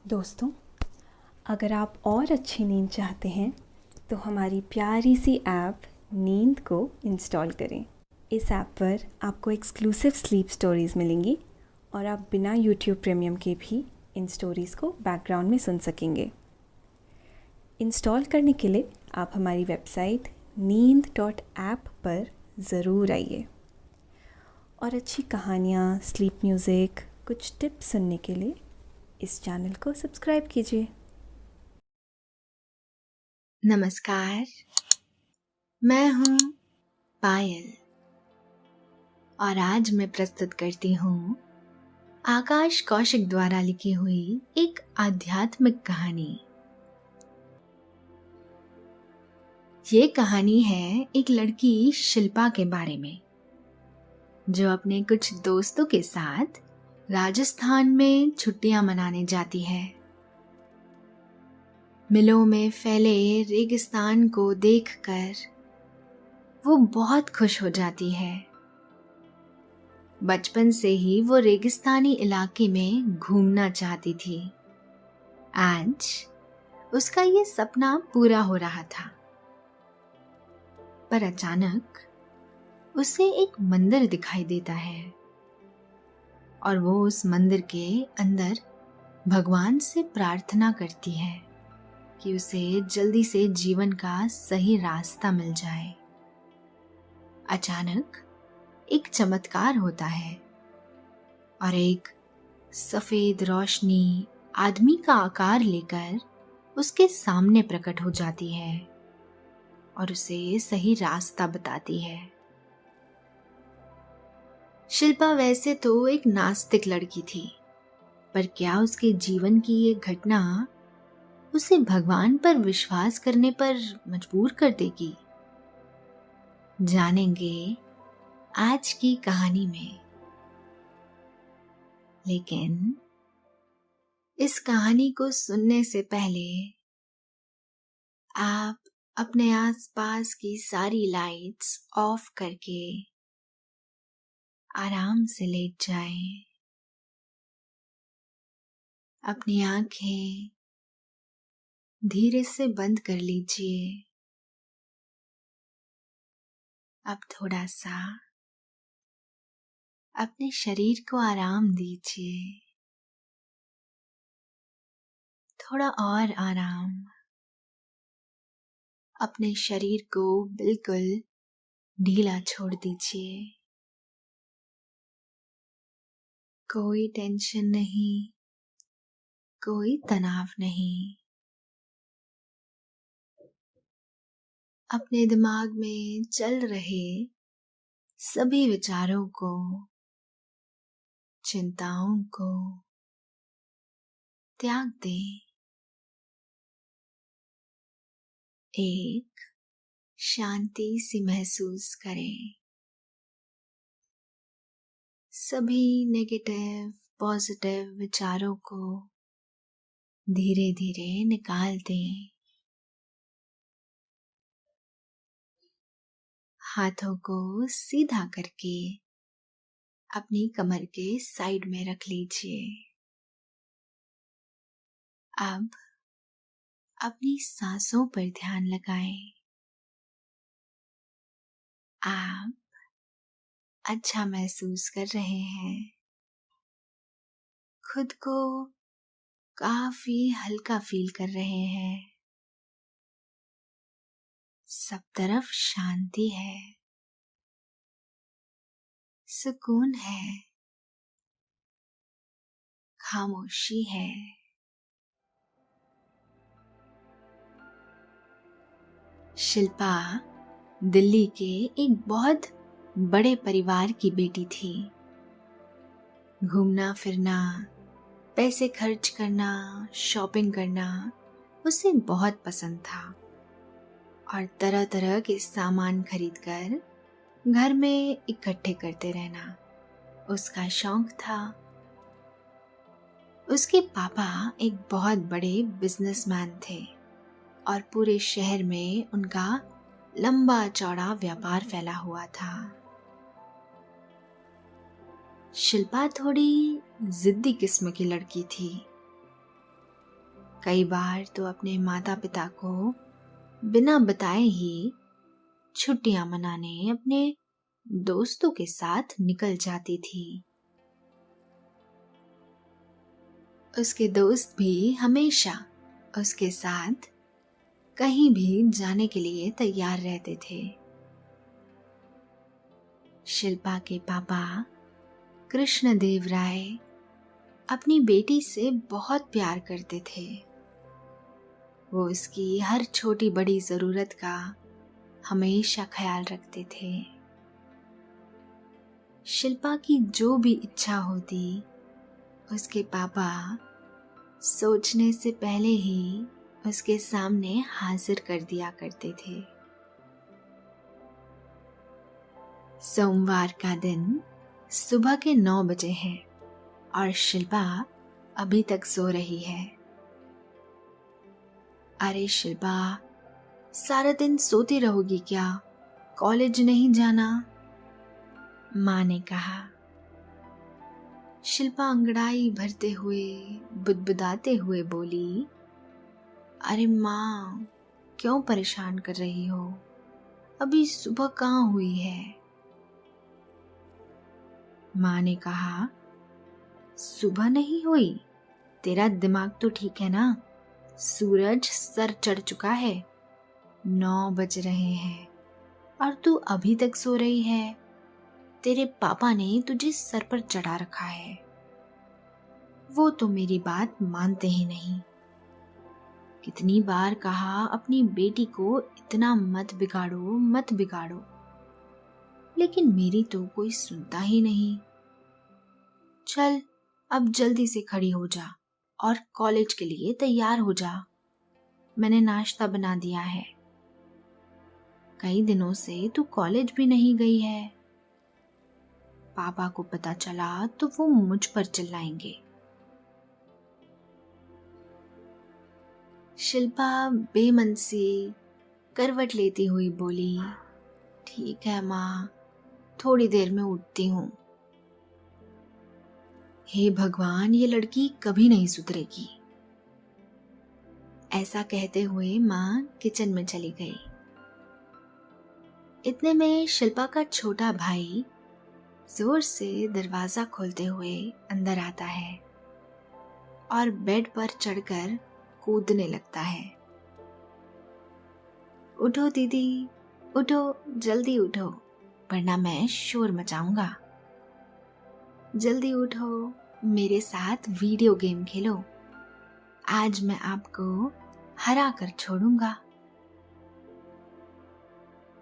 दोस्तों, अगर आप और अच्छी नींद चाहते हैं तो हमारी प्यारी सी ऐप नींद को इंस्टॉल करें। इस ऐप पर आपको एक्सक्लूसिव स्लीप स्टोरीज़ मिलेंगी और आप बिना यूट्यूब प्रीमियम के भी इन स्टोरीज़ को बैकग्राउंड में सुन सकेंगे। इंस्टॉल करने के लिए आप हमारी वेबसाइट neend.app पर ज़रूर आइए और अच्छी कहानियाँ, स्लीप म्यूज़िक, कुछ टिप्स सुनने के लिए इस चैनल को सब्सक्राइब कीजिए। नमस्कार, मैं हूँ पायल और आज मैं प्रस्तुत करती हूँ आकाश कौशिक द्वारा लिखी हुई एक आध्यात्मिक कहानी। ये कहानी है एक लड़की शिल्पा के बारे में, जो अपने कुछ दोस्तों के साथ राजस्थान में छुट्टियां मनाने जाती है। मिलों में फैले रेगिस्तान को देखकर वो बहुत खुश हो जाती है। बचपन से ही वो रेगिस्तानी इलाके में घूमना चाहती थी। आज उसका ये सपना पूरा हो रहा था। पर अचानक उसे एक मंदिर दिखाई देता है और वो उस मंदिर के अंदर भगवान से प्रार्थना करती है कि उसे जल्दी से जीवन का सही रास्ता मिल जाए। अचानक एक चमत्कार होता है और एक सफेद रोशनी आदमी का आकार लेकर उसके सामने प्रकट हो जाती है और उसे सही रास्ता बताती है। शिल्पा वैसे तो एक नास्तिक लड़की थी, पर क्या उसके जीवन की ये घटना उसे भगवान पर विश्वास करने पर मजबूर कर देगी? जानेंगे आज की कहानी में। लेकिन इस कहानी को सुनने से पहले आप अपने आसपास की सारी लाइट्स ऑफ करके आराम से लेट जाएं। अपनी आंखें धीरे से बंद कर लीजिए। अब थोड़ा सा अपने शरीर को आराम दीजिए, थोड़ा और आराम। अपने शरीर को बिल्कुल ढीला छोड़ दीजिए। कोई टेंशन नहीं, कोई तनाव नहीं। अपने दिमाग में चल रहे सभी विचारों को, चिंताओं को त्याग दें। एक शांति सी महसूस करें। सभी नेगेटिव पॉजिटिव विचारों को धीरे धीरे निकाल दें। हाथों को सीधा करके अपनी कमर के साइड में रख लीजिए। अब अपनी सांसों पर ध्यान लगाएं। आप अच्छा महसूस कर रहे हैं। खुद को काफी हल्का फील कर रहे हैं। सब तरफ शांति है, सुकून है, खामोशी है। शिल्पा दिल्ली के एक बहुत बड़े परिवार की बेटी थी। घूमना फिरना, पैसे खर्च करना, शॉपिंग करना उसे बहुत पसंद था और तरह तरह के सामान खरीदकर घर में इकट्ठे करते रहना उसका शौक था। उसके पापा एक बहुत बड़े बिजनेसमैन थे और पूरे शहर में उनका लंबा चौड़ा व्यापार फैला हुआ था। शिल्पा थोड़ी जिद्दी किस्म की लड़की थी। कई बार तो अपने माता पिता को बिना बताए ही छुट्टियां मनाने अपने दोस्तों के साथ निकल जाती थी। उसके दोस्त भी हमेशा उसके साथ कहीं भी जाने के लिए तैयार रहते थे। शिल्पा के पापा कृष्णदेव राय अपनी बेटी से बहुत प्यार करते थे। वो उसकी हर छोटी बड़ी जरूरत का हमेशा ख्याल रखते थे। शिल्पा की जो भी इच्छा होती उसके पापा सोचने से पहले ही उसके सामने हाजिर कर दिया करते थे। सोमवार का दिन सुबह के 9 बजे है और शिल्पा अभी तक सो रही है। अरे शिल्पा, सारा दिन सोती रहोगी क्या? कॉलेज नहीं जाना? माँ ने कहा। शिल्पा अंगड़ाई भरते हुए बुदबुदाते हुए बोली, अरे माँ, क्यों परेशान कर रही हो? अभी सुबह कहाँ हुई है? माँ ने कहा, सुबह नहीं हुई? तेरा दिमाग तो ठीक है ना? सूरज सर चढ़ चुका है, 9 बज रहे हैं और तू अभी तक सो रही है। तेरे पापा ने तुझे सर पर चढ़ा रखा है। वो तो मेरी बात मानते ही नहीं। कितनी बार कहा अपनी बेटी को इतना मत बिगाड़ो मत बिगाड़ो, लेकिन मेरी तो कोई सुनता ही नहीं। चल अब जल्दी से खड़ी हो जा और कॉलेज के लिए तैयार हो जा। मैंने नाश्ता बना दिया है। कई दिनों से तू कॉलेज भी नहीं गई है। पापा को पता चला तो वो मुझ पर चिल्लाएंगे। शिल्पा बेमन से करवट लेती हुई बोली, ठीक है माँ, थोड़ी देर में उठती हूँ। हे भगवान, ये लड़की कभी नहीं सुधरेगी। ऐसा कहते हुए माँ किचन में चली गई। इतने में शिल्पा का छोटा भाई जोर से दरवाजा खोलते हुए अंदर आता है और बेड पर चढ़कर कूदने लगता है। उठो दीदी, उठो, जल्दी उठो, वरना मैं शोर मचाऊंगा। जल्दी उठो, मेरे साथ वीडियो गेम खेलो। आज मैं आपको हरा कर छोड़ूंगा।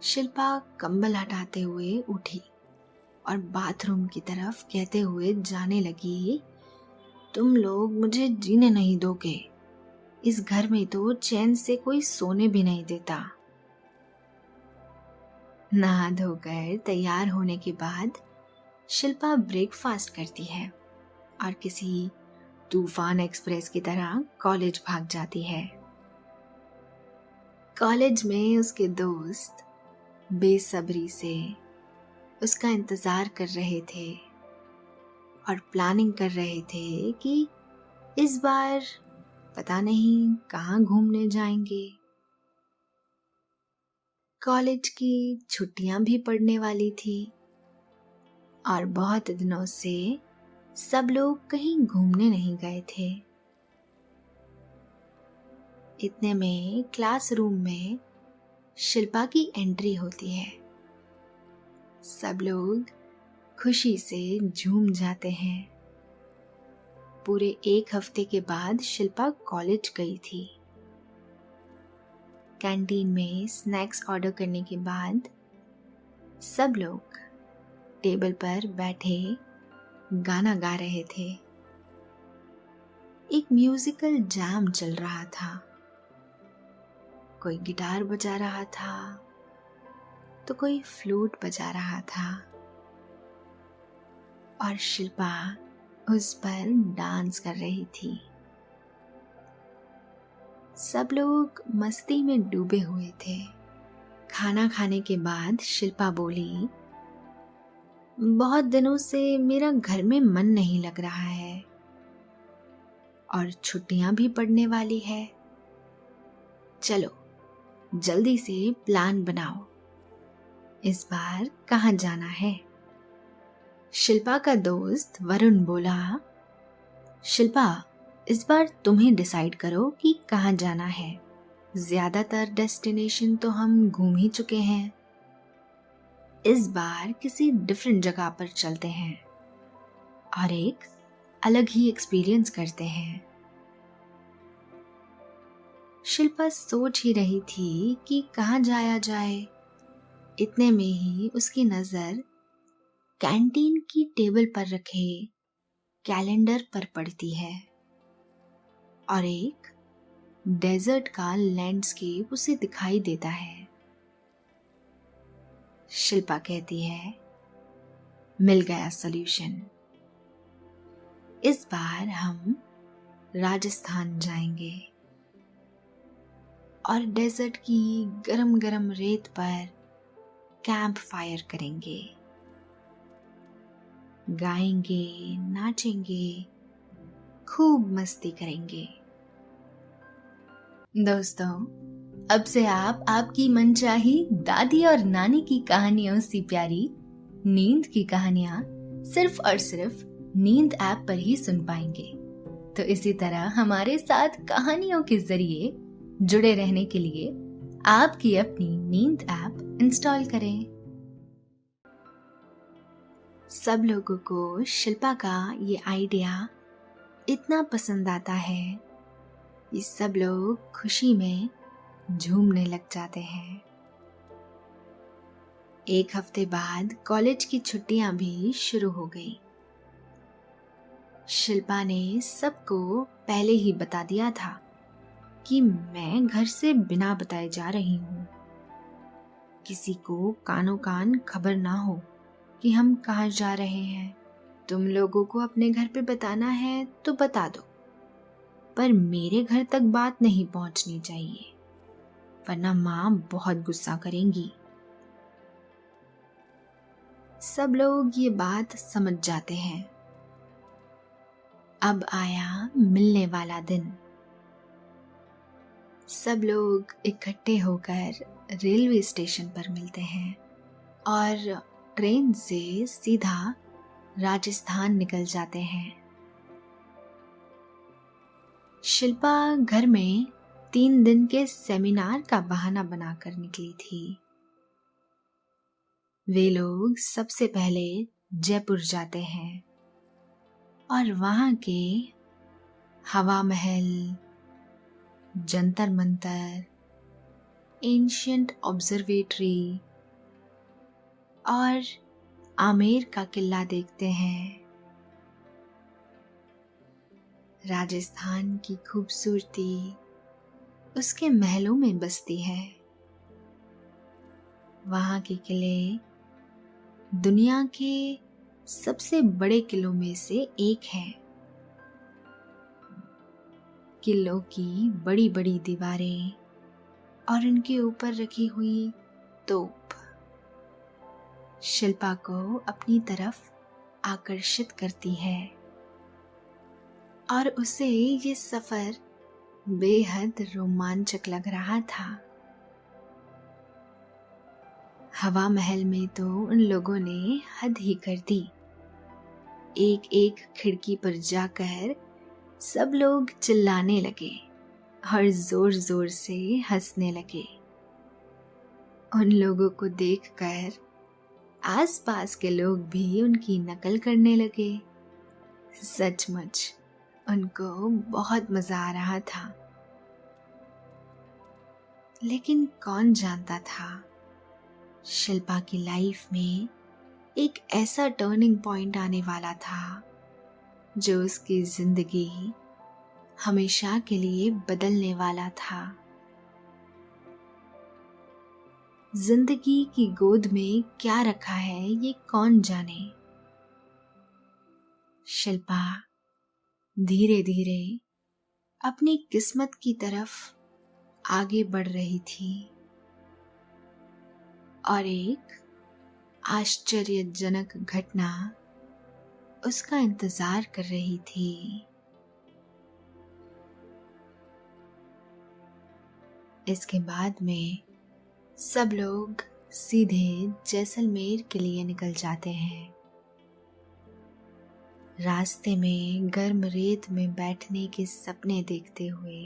शिल्पा कंबल हटाते हुए उठी और बाथरूम की तरफ कहते हुए जाने लगी, तुम लोग मुझे जीने नहीं दोगे। इस घर में तो चैन से कोई सोने भी नहीं देता। नहा धोकर तैयार होने के बाद शिल्पा ब्रेकफास्ट करती है और किसी तूफान एक्सप्रेस की तरह कॉलेज भाग जाती है। कॉलेज में उसके दोस्त बेसब्री से उसका इंतजार कर रहे थे और प्लानिंग कर रहे थे कि इस बार पता नहीं कहाँ घूमने जाएंगे। कॉलेज की छुट्टियां भी पड़ने वाली थी और बहुत दिनों से सब लोग कहीं घूमने नहीं गए थे। इतने में क्लासरूम में शिल्पा की एंट्री होती है। सब लोग खुशी से झूम जाते हैं। पूरे 1 हफ्ते के बाद शिल्पा कॉलेज गई थी। कैंटीन में स्नैक्स ऑर्डर करने के बाद सब लोग टेबल पर बैठे गाना गा रहे थे। एक म्यूजिकल जैम चल रहा था। कोई गिटार बजा रहा था तो कोई फ्लूट बजा रहा था और शिल्पा उस पर डांस कर रही थी। सब लोग मस्ती में डूबे हुए थे। खाना खाने के बाद शिल्पा बोली, बहुत दिनों से मेरा घर में मन नहीं लग रहा है और छुट्टियां भी पड़ने वाली है। चलो जल्दी से प्लान बनाओ, इस बार कहाँ जाना है? शिल्पा का दोस्त वरुण बोला, शिल्पा, इस बार तुम ही डिसाइड करो कि कहाँ जाना है। ज्यादातर डेस्टिनेशन तो हम घूम ही चुके हैं, इस बार किसी डिफरेंट जगह पर चलते हैं और एक अलग ही एक्सपीरियंस करते हैं। शिल्पा सोच ही रही थी कि कहाँ जाया जाए। इतने में ही उसकी नजर कैंटीन की टेबल पर रखे कैलेंडर पर पड़ती है और एक डेजर्ट का लैंडस्केप उसे दिखाई देता है। शिल्पा कहती है, मिल गया सॉल्यूशन। इस बार हम राजस्थान जाएंगे और डेजर्ट की गरम गरम रेत पर कैंप फायर करेंगे, गाएंगे, नाचेंगे, खूब मस्ती करेंगे। दोस्तों, अब से आप आपकी मनचाही दादी और नानी की कहानियों से प्यारी नींद की कहानियां सिर्फ और सिर्फ नींद ऐप पर ही सुन पाएंगे। तो इसी तरह हमारे साथ कहानियों के जरिए जुड़े रहने के लिए आपकी अपनी नींद ऐप इंस्टॉल करें। सब लोगों को शिल्पा का ये आइडिया इतना पसंद आता है कि सब लोग खुशी में झूमने लग जाते हैं। एक हफ्ते बाद कॉलेज की छुट्टियां भी शुरू हो गई। शिल्पा ने सबको पहले ही बता दिया था कि मैं घर से बिना बताए जा रही हूँ। किसी को कानो कान खबर ना हो कि हम कहाँ जा रहे हैं। तुम लोगों को अपने घर पे बताना है तो बता दो, पर मेरे घर तक बात नहीं पहुंचनी चाहिए, वरना माँ बहुत गुस्सा करेंगी। सब लोग ये बात समझ जाते हैं। अब आया मिलने वाला दिन। सब लोग इकट्ठे होकर रेलवे स्टेशन पर मिलते हैं और ट्रेन से सीधा राजस्थान निकल जाते हैं। शिल्पा घर में 3 दिन के सेमिनार का बहाना बनाकर निकली थी। वे लोग सबसे पहले जयपुर जाते हैं और वहां के हवा महल, जंतर मंतर, एंशियंट ऑब्जर्वेटरी और आमेर का किला देखते हैं। राजस्थान की खूबसूरती उसके महलों में बसती है। वहां के किले दुनिया के सबसे बड़े किलों में से एक है। किलों की बड़ी बड़ी दीवारें और उनके ऊपर रखी हुई तोप शिल्पा को अपनी तरफ आकर्षित करती है और उसे ये सफर बेहद रोमांचक लग रहा था। हवा महल में तो उन लोगों ने हद ही कर दी। एक एक खिड़की पर जाकर सब लोग चिल्लाने लगे और जोर जोर से हंसने लगे। उन लोगों को देखकर आसपास के लोग भी उनकी नकल करने लगे। सचमुच उनको बहुत मजा आ रहा था। लेकिन कौन जानता था शिल्पा की लाइफ में एक ऐसा टर्निंग पॉइंट आने वाला था जो उसकी जिंदगी हमेशा के लिए बदलने वाला था। जिंदगी की गोद में क्या रखा है ये कौन जाने। शिल्पा धीरे धीरे अपनी किस्मत की तरफ आगे बढ़ रही थी और एक आश्चर्यजनक घटना उसका इंतजार कर रही थी। इसके बाद में सब लोग सीधे जैसलमेर के लिए निकल जाते हैं। रास्ते में गर्म रेत में बैठने के सपने देखते हुए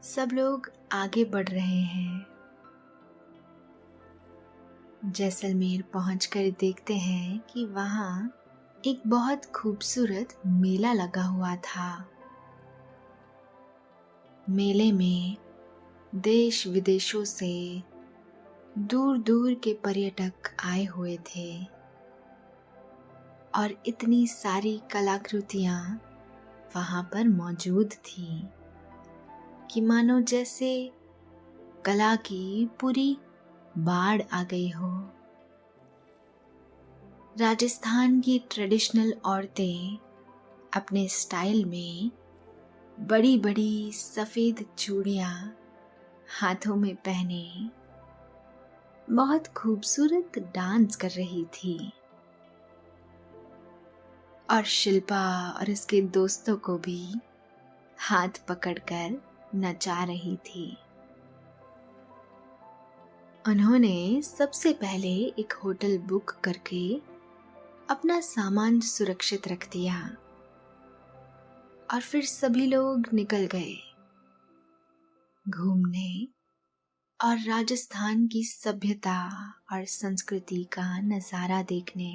सब लोग आगे बढ़ रहे हैं। जैसलमेर पहुंचकर देखते हैं कि वहां एक बहुत खूबसूरत मेला लगा हुआ था। मेले में देश विदेशों से दूर दूर के पर्यटक आए हुए थे और इतनी सारी कलाकृतियां वहां पर मौजूद थी कि मानो जैसे कला की पूरी बाढ़ आ गई हो। राजस्थान की ट्रेडिशनल औरतें अपने स्टाइल में बड़ी बड़ी सफेद चूड़ियां हाथों में पहने बहुत खूबसूरत डांस कर रही थी और शिल्पा और उसके दोस्तों को भी हाथ पकड़कर नचा रही थी। उन्होंने सबसे पहले एक होटल बुक करके अपना सामान सुरक्षित रख दिया और फिर सभी लोग निकल गए घूमने और राजस्थान की सभ्यता और संस्कृति का नजारा देखने।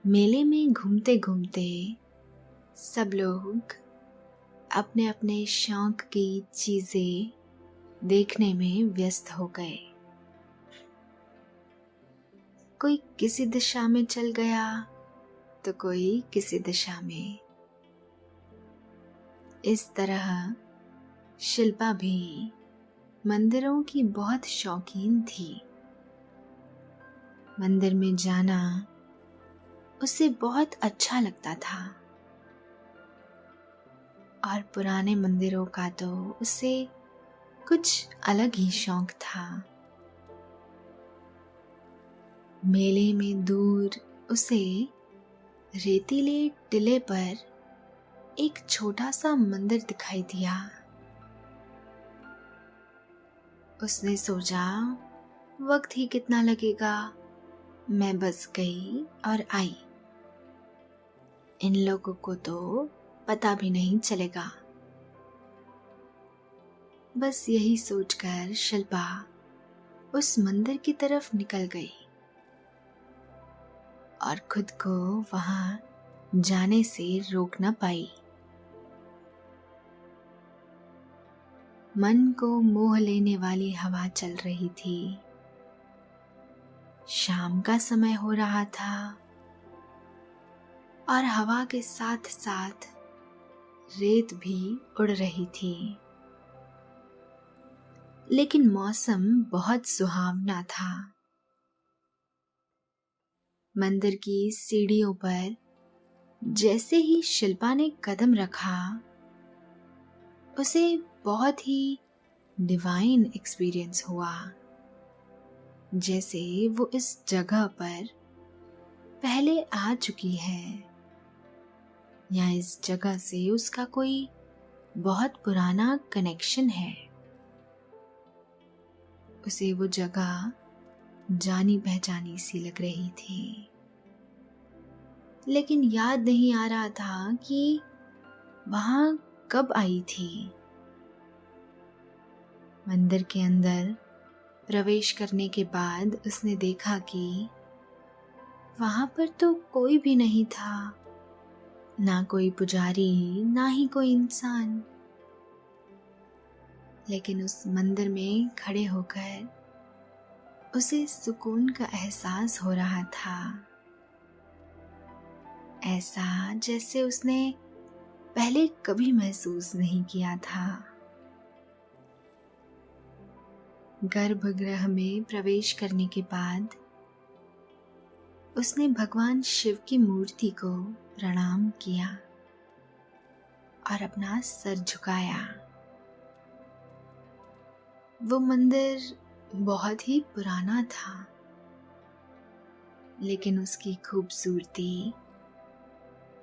मेले में घूमते घूमते सब लोग अपने अपने शौक की चीजें देखने में व्यस्त हो गए। कोई किसी दिशा में चल गया तो कोई किसी दिशा में। इस तरह शिल्पा भी मंदिरों की बहुत शौकीन थी। मंदिर में जाना उसे बहुत अच्छा लगता था और पुराने मंदिरों का तो उसे कुछ अलग ही शौक था। मेले में दूर उसे रेतीले टीले पर एक छोटा सा मंदिर दिखाई दिया। उसने सोचा वक्त ही कितना लगेगा, मैं बस गई और आई, इन लोगों को तो पता भी नहीं चलेगा। बस यही सोचकर शिल्पा उस मंदिर की तरफ निकल गई और खुद को वहां जाने से रोक न पाई। मन को मोह लेने वाली हवा चल रही थी। शाम का समय हो रहा था और हवा के साथ साथ रेत भी उड़ रही थी, लेकिन मौसम बहुत सुहावना था। मंदिर की सीढ़ियों पर जैसे ही शिल्पा ने कदम रखा, उसे बहुत ही डिवाइन एक्सपीरियंस हुआ, जैसे वो इस जगह पर पहले आ चुकी है या इस जगह से उसका कोई बहुत पुराना कनेक्शन है। उसे वो जगह जानी पहचानी सी लग रही थी, लेकिन याद नहीं आ रहा था कि वहां कब आई थी। मंदिर के अंदर प्रवेश करने के बाद उसने देखा कि वहां पर तो कोई भी नहीं था, ना कोई पुजारी ना ही कोई इंसान। लेकिन उस मंदिर में खड़े होकर उसे सुकून का एहसास हो रहा था, ऐसा जैसे उसने पहले कभी महसूस नहीं किया था। गर्भगृह में प्रवेश करने के बाद उसने भगवान शिव की मूर्ति को प्रणाम किया और अपना सर झुकाया। वो मंदिर बहुत ही पुराना था, लेकिन उसकी खूबसूरती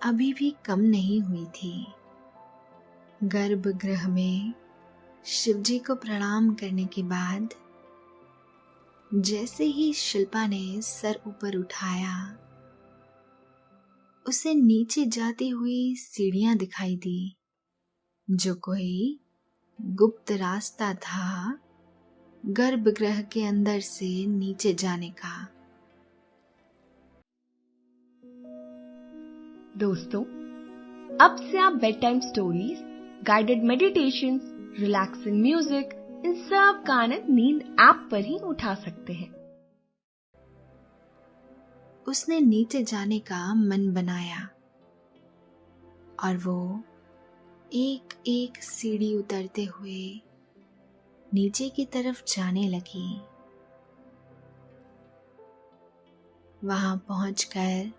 अभी भी कम नहीं हुई थी गर्भगृह में शिवजी को प्रणाम करने के बाद जैसे ही शिल्पा ने सर ऊपर उठाया, उसे नीचे जाती हुई सीढ़ियां दिखाई दी, जो कोई गुप्त रास्ता था गर्भगृह के अंदर से नीचे जाने का। दोस्तों, अब से आप bed time stories, guided meditations, relaxing music, इन सब का आनंद नींद ऐप पर ही उठा सकते हैं। उसने नीचे जाने का मन बनाया और वो एक एक सीढ़ी उतरते हुए नीचे की तरफ जाने लगी। वहां पहुंचकर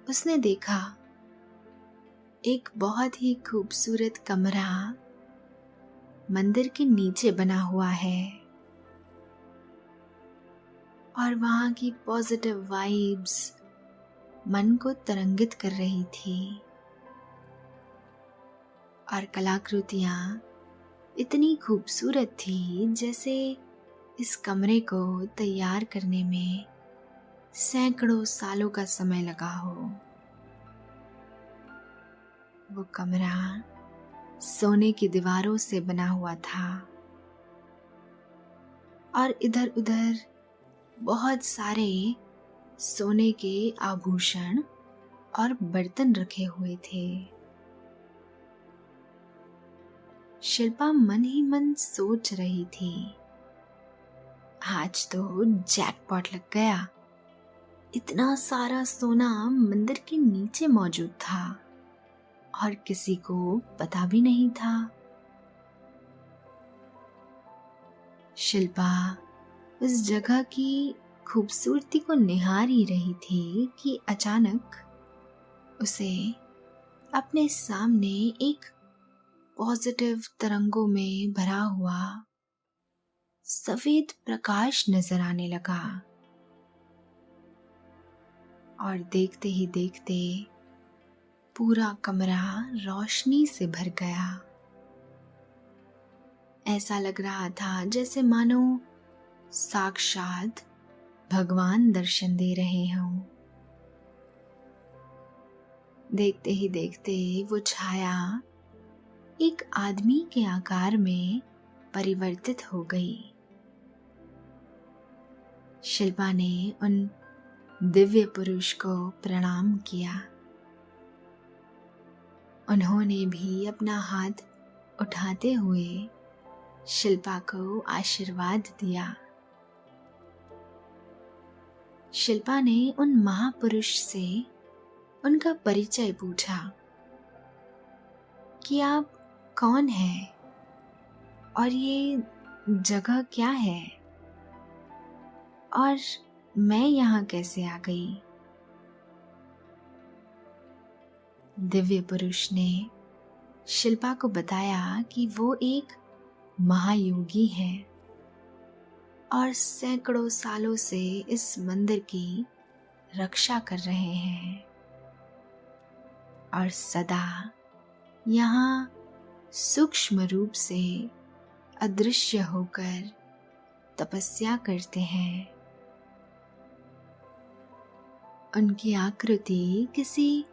उसने देखा एक बहुत ही खूबसूरत कमरा मंदिर के नीचे बना हुआ है और वहां की पॉजिटिव वाइब्स मन को तरंगित कर रही थी और कलाकृतियां इतनी खूबसूरत थी जैसे इस कमरे को तैयार करने में सैकड़ों सालों का समय लगा हो। वो कमरा सोने की दीवारों से बना हुआ था और इधर उधर बहुत सारे सोने के आभूषण और बर्तन रखे हुए थे। शिल्पा मन ही मन सोच रही थी, आज तो जैकपॉट लग गया। इतना सारा सोना मंदिर के नीचे मौजूद था और किसी को पता भी नहीं था। शिल्पा उस जगह की खूबसूरती को निहार ही रही थी कि अचानक उसे अपने सामने एक पॉजिटिव तरंगों में भरा हुआ सफेद प्रकाश नजर आने लगा और देखते ही देखते पूरा कमरा रोशनी से भर गया। ऐसा लग रहा था जैसे मानो साक्षात भगवान दर्शन दे रहे हों। देखते ही देखते वो छाया एक आदमी के आकार में परिवर्तित हो गई। शिल्पा ने उन दिव्य पुरुष को प्रणाम किया। उन्होंने भी अपना हाथ उठाते हुए शिल्पा को आशीर्वाद दिया। शिल्पा ने उन महापुरुष से उनका परिचय पूछा कि आप कौन हैं और ये जगह क्या है और मैं यहाँ कैसे आ गई। दिव्य पुरुष ने शिल्पा को बताया कि वो एक महायोगी है और सैकड़ों सालों से इस मंदिर की रक्षा कर रहे हैं और सदा यहाँ सूक्ष्म रूप से अदृश्य होकर तपस्या करते हैं। उनकी आकृति किसी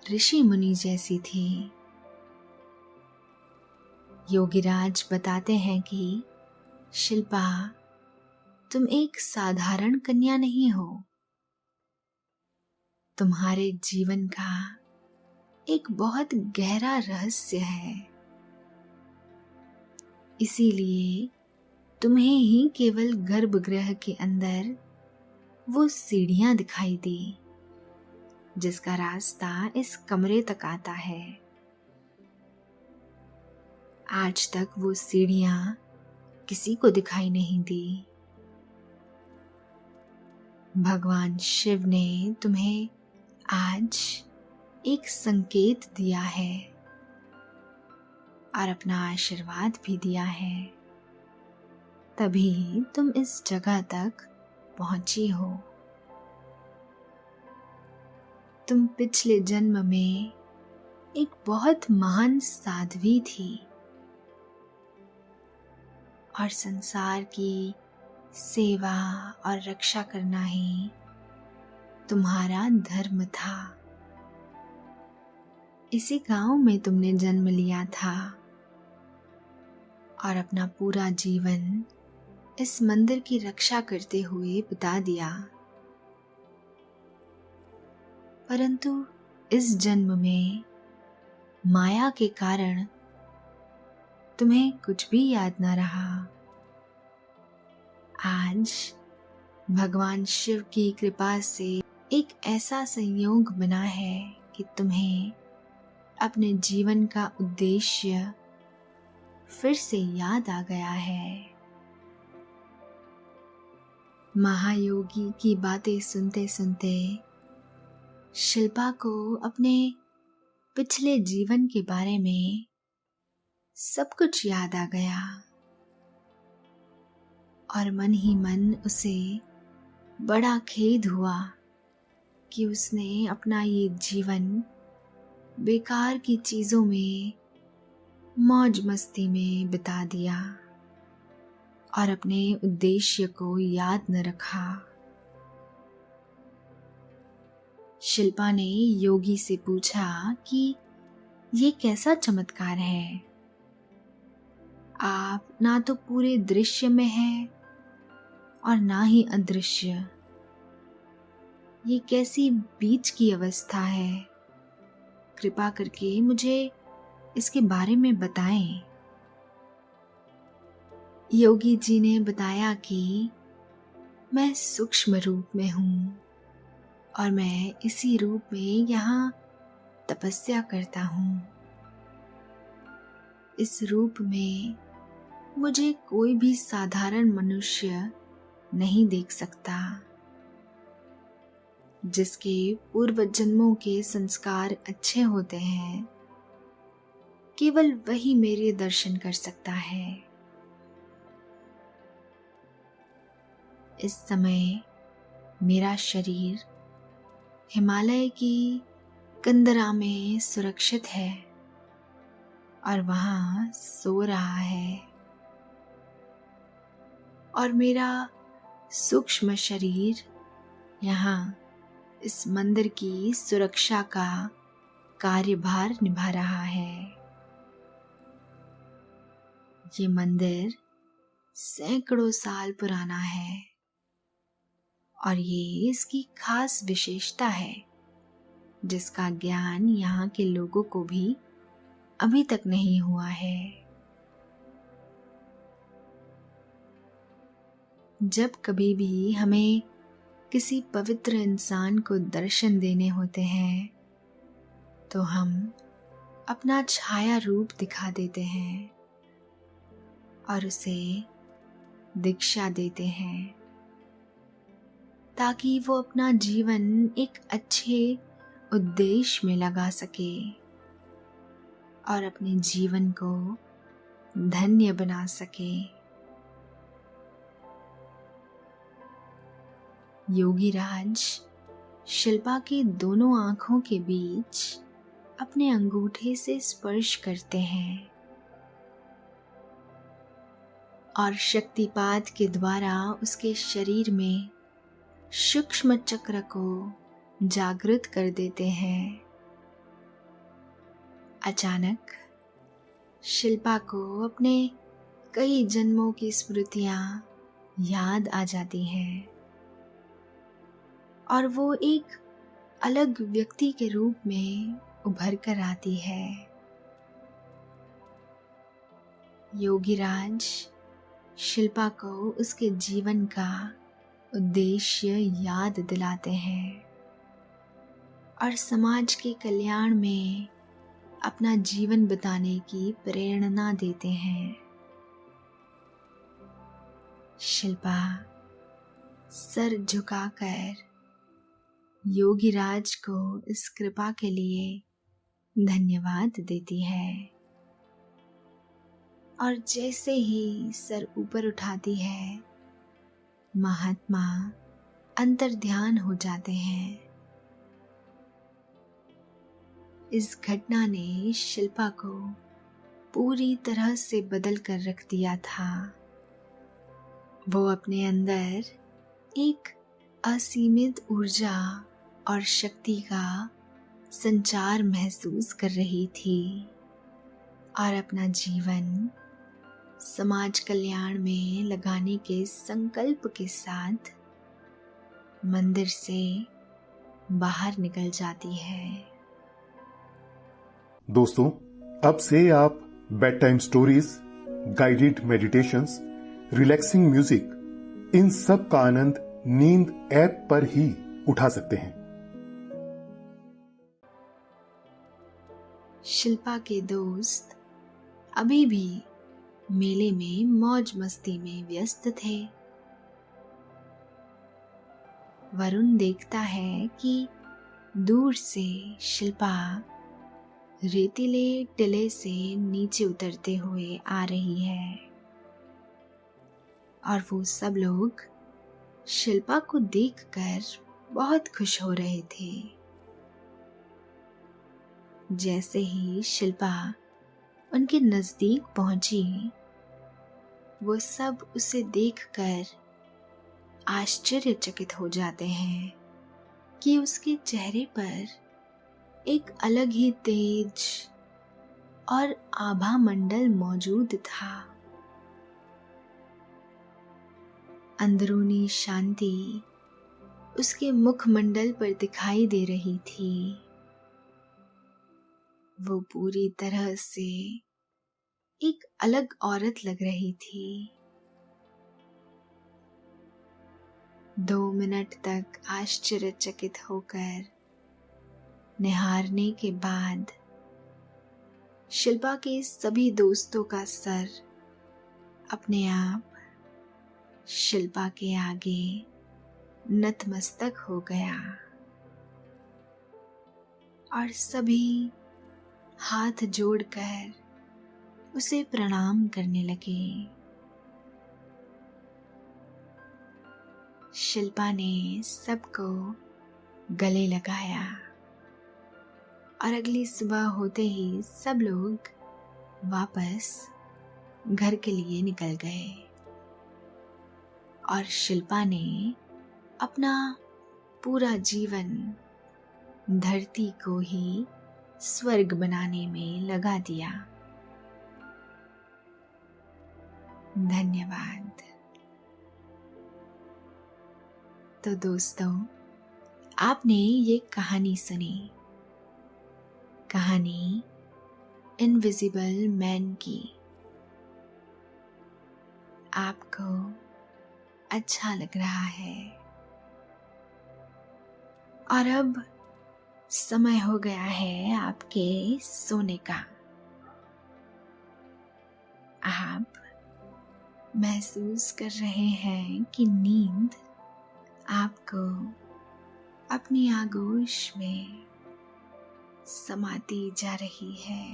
ऋषि मुनि जैसी थी। योगीराज बताते हैं कि शिल्पा, तुम एक साधारण कन्या नहीं हो। तुम्हारे जीवन का एक बहुत गहरा रहस्य है। इसीलिए तुम्हें ही केवल गर्भगृह के अंदर वो सीढ़ियां दिखाई दी जिसका रास्ता इस कमरे तक आता है। आज तक वो सीढ़ियां किसी को दिखाई नहीं दी। भगवान शिव ने तुम्हें आज एक संकेत दिया है और अपना आशीर्वाद भी दिया है, तभी तुम इस जगह तक पहुंची हो। तुम पिछले जन्म में एक बहुत महान साध्वी थी और संसार की सेवा और रक्षा करना ही तुम्हारा धर्म था। इसी गांव में तुमने जन्म लिया था और अपना पूरा जीवन इस मंदिर की रक्षा करते हुए बिता दिया। परंतु इस जन्म में माया के कारण तुम्हें कुछ भी याद ना रहा। आज भगवान शिव की कृपा से एक ऐसा संयोग बना है कि तुम्हें अपने जीवन का उद्देश्य फिर से याद आ गया है। महायोगी की बातें सुनते सुनते शिल्पा को अपने पिछले जीवन के बारे में सब कुछ याद आ गया और मन ही मन उसे बड़ा खेद हुआ कि उसने अपना ये जीवन बेकार की चीजों में मौज मस्ती में बिता दिया और अपने उद्देश्य को याद न रखा। शिल्पा ने योगी से पूछा कि ये कैसा चमत्कार है, आप ना तो पूरे दृश्य में हैं और ना ही अदृश्य, ये कैसी बीच की अवस्था है, कृपा करके मुझे इसके बारे में बताएं। योगी जी ने बताया कि मैं सूक्ष्म रूप में हूँ और मैं इसी रूप में यहाँ तपस्या करता हूँ। इस रूप में मुझे कोई भी साधारण मनुष्य नहीं देख सकता। जिसके पूर्व जन्मों के संस्कार अच्छे होते हैं, केवल वही मेरे दर्शन कर सकता है। इस समय मेरा शरीर हिमालय की कंदरा में सुरक्षित है और वहां सो रहा है और मेरा सूक्ष्म शरीर यहाँ इस मंदिर की सुरक्षा का कार्यभार निभा रहा है। ये मंदिर सैकड़ों साल पुराना है और ये इसकी खास विशेषता है जिसका ज्ञान यहाँ के लोगों को भी अभी तक नहीं हुआ है। जब कभी भी हमें किसी पवित्र इंसान को दर्शन देने होते हैं तो हम अपना छाया रूप दिखा देते हैं और उसे दीक्षा देते हैं ताकि वो अपना जीवन एक अच्छे उद्देश्य में लगा सके और अपने जीवन को धन्य बना सके। योगीराज शिल्पा की दोनों आंखों के बीच अपने अंगूठे से स्पर्श करते हैं और शक्तिपात के द्वारा उसके शरीर में सूक्ष्म चक्र को जागृत कर देते हैं। अचानक शिल्पा को अपने कई जन्मों की स्मृतियां याद आ जाती हैं और वो एक अलग व्यक्ति के रूप में उभर कर आती है। योगीराज शिल्पा को उसके जीवन का उद्देश्य याद दिलाते हैं और समाज के कल्याण में अपना जीवन बिताने की प्रेरणा देते हैं। शिल्पा सर झुकाकर योगीराज को इस कृपा के लिए धन्यवाद देती है और जैसे ही सर ऊपर उठाती है महात्मा अंतर्ध्यान हो जाते हैं। इस घटना ने शिल्पा को पूरी तरह से बदल कर रख दिया था। वो अपने अंदर एक असीमित ऊर्जा और शक्ति का संचार महसूस कर रही थी और अपना जीवन समाज कल्याण में लगाने के संकल्प के साथ मंदिर से बाहर निकल जाती है। दोस्तों, अब से आप bed time stories, guided meditations, relaxing music, इन सब का आनंद नींद ऐप पर ही उठा सकते हैं। शिल्पा के दोस्त अभी भी मेले में मौज मस्ती में व्यस्त थे। वरुण देखता है कि दूर से शिल्पा रेतीले टिले से नीचे उतरते हुए आ रही है और वो सब लोग शिल्पा को देखकर बहुत खुश हो रहे थे। जैसे ही शिल्पा उनके नजदीक पहुंची, वो सब उसे देखकर आश्चर्यचकित हो जाते हैं कि उसके चेहरे पर एक अलग ही तेज और आभा मंडल मौजूद था। अंदरूनी शांति उसके मुखमंडल पर दिखाई दे रही थी। वो पूरी तरह से एक अलग औरत लग रही थी। 2 मिनट तक आश्चर्यचकित होकर निहारने के बाद शिल्पा के सभी दोस्तों का सर अपने आप शिल्पा के आगे नतमस्तक हो गया और सभी हाथ जोड़कर उसे प्रणाम करने लगे। शिल्पा ने सबको गले लगाया और अगली सुबह होते ही सब लोग वापस घर के लिए निकल गए और शिल्पा ने अपना पूरा जीवन धरती को ही स्वर्ग बनाने में लगा दिया। धन्यवाद। तो दोस्तों, आपने ये कहानी सुनी, कहानी इनविजिबल मैन की। आपको अच्छा लग रहा है और अब समय हो गया है आपके सोने का। आप महसूस कर रहे हैं कि नींद आपको अपनी आगोश में समाती जा रही है।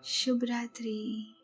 शुभ रात्रि।